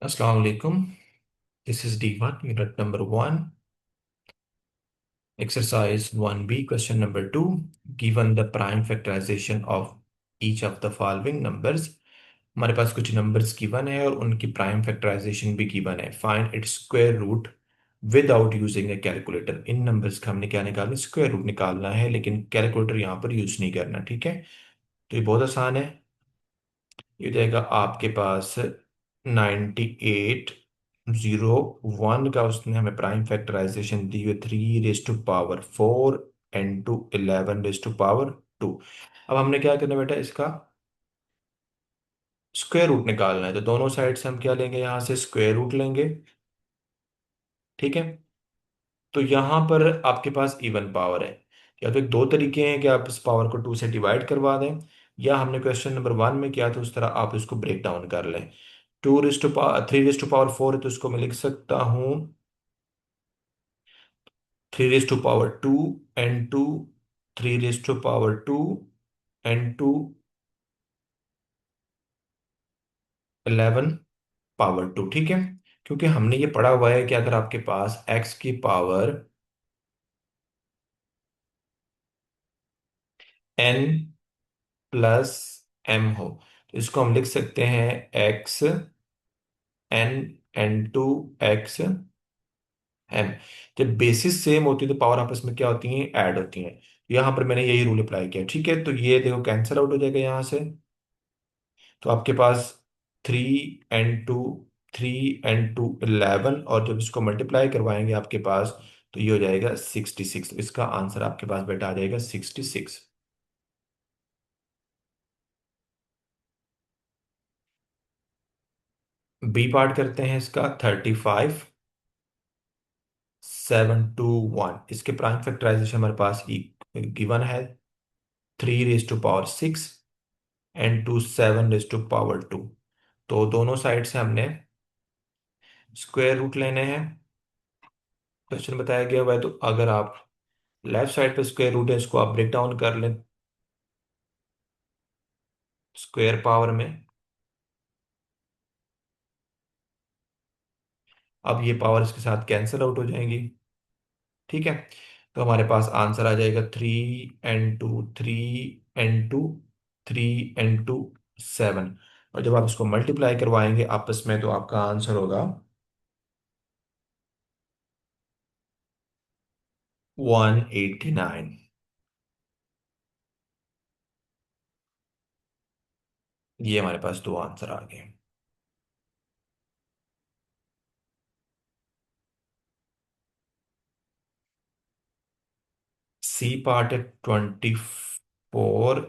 Assalamu alaikum. This is D1, unit number 1, exercise 1B, question number 2. Given the prime factorization of each of the following numbers. हमारे पास कुछ numbers given है और उनकी prime factorisation भी given है. Find its square root without using a calculator. इन numbers का हमने क्या निकालना, स्क्वायर रूट निकालना है, लेकिन कैलकुलेटर यहाँ पर यूज नहीं करना. ठीक है, तो ये बहुत आसान है. ये हो जाएगा आपके पास 9801 का. उसने हमें प्राइम फैक्टराइजेशन दी हुई 3 raise to power 4 and to 11 raise to power 2. अब हमने क्या करना बेटा, इसका स्क्वायर रूट निकालना है. तो दोनों साइड से हम क्या लेंगे, यहाँ से स्क्वायर रूट लेंगे. ठीक है, तो यहाँ पर आपके पास इवन पावर है. या तो एक दो तरीके हैं कि आप इस पावर को 2 से डिवाइड करवा दें, या हमने क्वेश्चन नंबर 1 में किया था उस तरह आप इसको ब्रेक डाउन कर लें. 3 रेज टू पावर 4 है, तो इसको मैं लिख सकता हूँ 3 raise to power 2 and to 3 raise to power 2 and to 11 power 2. ठीक है, क्योंकि हमने ये पढ़ा हुआ है कि अगर आपके पास x की पावर n प्लस m हो, तो इसको हम लिख सकते हैं x n n to x m. जब बेसिस सेम होती है तो पावर आपस में क्या होती हैं, ऐड होती हैं. यहां पर मैंने यही रूल अप्लाई किया. ठीक है, तो ये देखो कैंसिल आउट हो जाएगा यहां से. तो आपके पास 3 n टू 3 n टू 11, और जब इसको मल्टीप्लाई करवाएंगे आपके पास, तो ये हो जाएगा 66. तो इसका आंसर आपके पास बेटा आ जाएगा 66. बी पार्ट करते हैं इसका. 35 7 2 1. इसके प्राइम फैक्टराइजेशन हमारे पास गिवन है 3 raise to power 6 and to 7 raise to power 2. तो दोनों साइड से हमने स्क्वायर रूट लेने हैं. क्वेश्चन बताया गया हुआ है, तो अगर आप लेफ्ट साइड पे स्क्वायर रूट है, इसको आप ब्रेक डाउन कर लें स्क्वायर पावर में. अब ये पावर इसके साथ कैंसिल आउट हो जाएंगी. ठीक है, तो हमारे पास आंसर आ जाएगा 3 n to 3 n to 3 n to 7. और जब आप इसको मल्टीप्लाई करवाएंगे आपस में, तो आपका आंसर होगा 189. ये हमारे पास दो आंसर आ गए. सी पार्ट है 24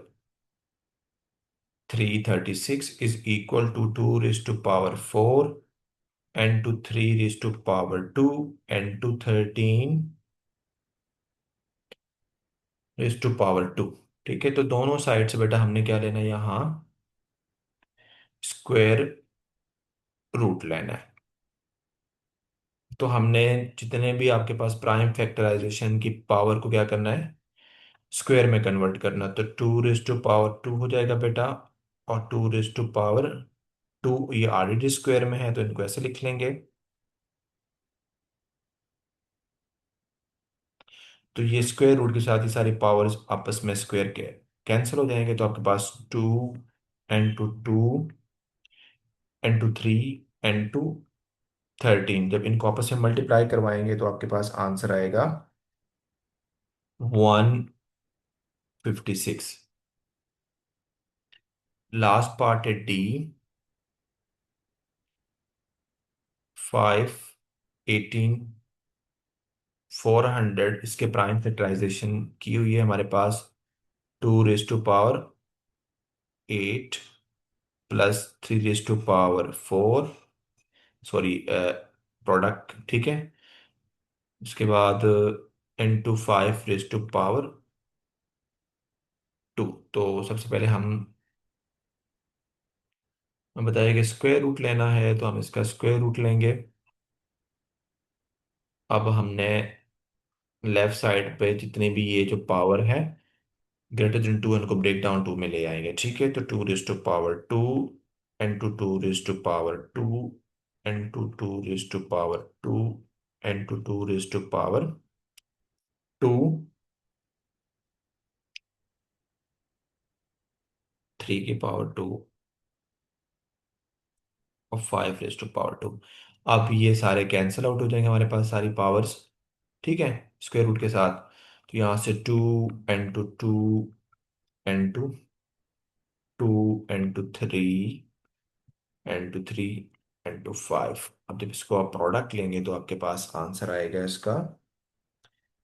336 is equal to 2 raise to power 4 and to 3 raise to power 2 and to 13 raise to power 2. ठीक है, तो दोनों साइड से बेटा हमने क्या लेना है, यहाँ स्क्वायर रूट लेना है. तो हमने जितने भी आपके पास प्राइम फैक्टराइजेशन की पावर को क्या करना है, स्क्वायर में कन्वर्ट करना. तो 2 रेज टू पावर 2 हो जाएगा बेटा, और 2 रेज टू पावर 2 ये ऑलरेडी स्क्वायर में है, तो इनको ऐसे लिख लेंगे. तो ये स्क्वायर रूट के साथ ही सारी पावर्स आपस में स्क्वायर के कैंसिल हो जाएंगे. तो आपके पास 2 n to 2 n to 3 n to 13, जब इनको आपस में मल्टीप्लाई करवाएंगे तो आपके पास आंसर आएगा 156. लास्ट पार्ट है डी. 5 18 400. इसके प्राइम फैक्टराइजेशन की हुई है हमारे पास 2 raise to power 8 plus 3 raise to power 4. Sorry, product. ठीक है, उसके बाद n to 5 raise to power 2. तो सबसे पहले हम बताइए कि स्क्वायर रूट लेना है, तो हम इसका स्क्वायर रूट लेंगे. अब हमने लेफ्ट साइड पे जितने भी ये जो पावर है ग्रेटर देन 2, इनको ब्रेक डाउन 2 में ले आएंगे. ठीक है, तो 2 raise to power 2 and to 2 raise to power 2 n to 2 raised to power 2 n to 2 raised to power 2 3 की पावर 2 और 5 raised to power 2। अब ये सारे कैंसिल आउट हो जाएंगे हमारे पास सारी पावर्स, ठीक है, स्क्वायर रूट के साथ। तो यहाँ से 2 n to 2 n to 2 n to 3 n to 3 n to 5। अब जब इसको आप प्रोडक्ट लेंगे तो आपके पास आंसर आएगा इसका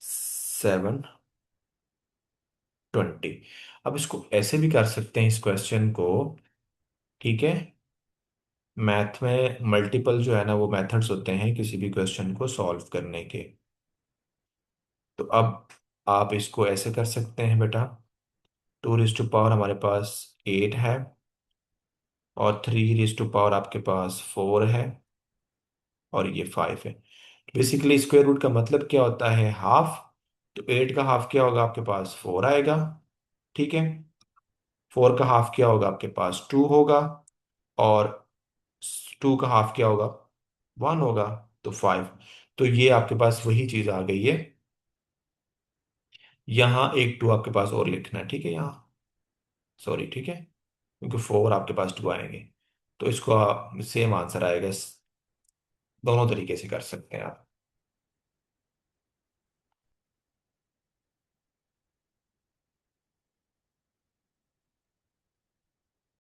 720। अब इसको ऐसे भी कर सकते हैं इस क्वेश्चन को, ठीक है। मैथ में मल्टीपल जो है ना वो मेथड्स होते हैं किसी भी क्वेश्चन को सॉल्व करने के। तो अब आप इसको ऐसे कर सकते हैं बेटा, 2 raised to power हमारे पास 8 है और 3 raised to power आपके पास 4 है और ये 5 है। बेसिकली स्क्वायर रूट का मतलब क्या होता है, हाफ। तो 8 का हाफ क्या होगा, आपके पास 4 आएगा, ठीक है। 4 का हाफ क्या होगा, आपके पास 2 होगा, और 2 का हाफ क्या होगा, 1 होगा, तो 5। तो ये आपके पास वही चीज आ गई है। यहाँ एक 2 आपके पास और लिखना है, ठीक है, यहाँ सॉरी, ठीक है, क्योंकि 4 आपके पास 2 आएंगे। तो इसको सेम आंसर आएगा, दोनों तरीके से कर सकते हैं आप।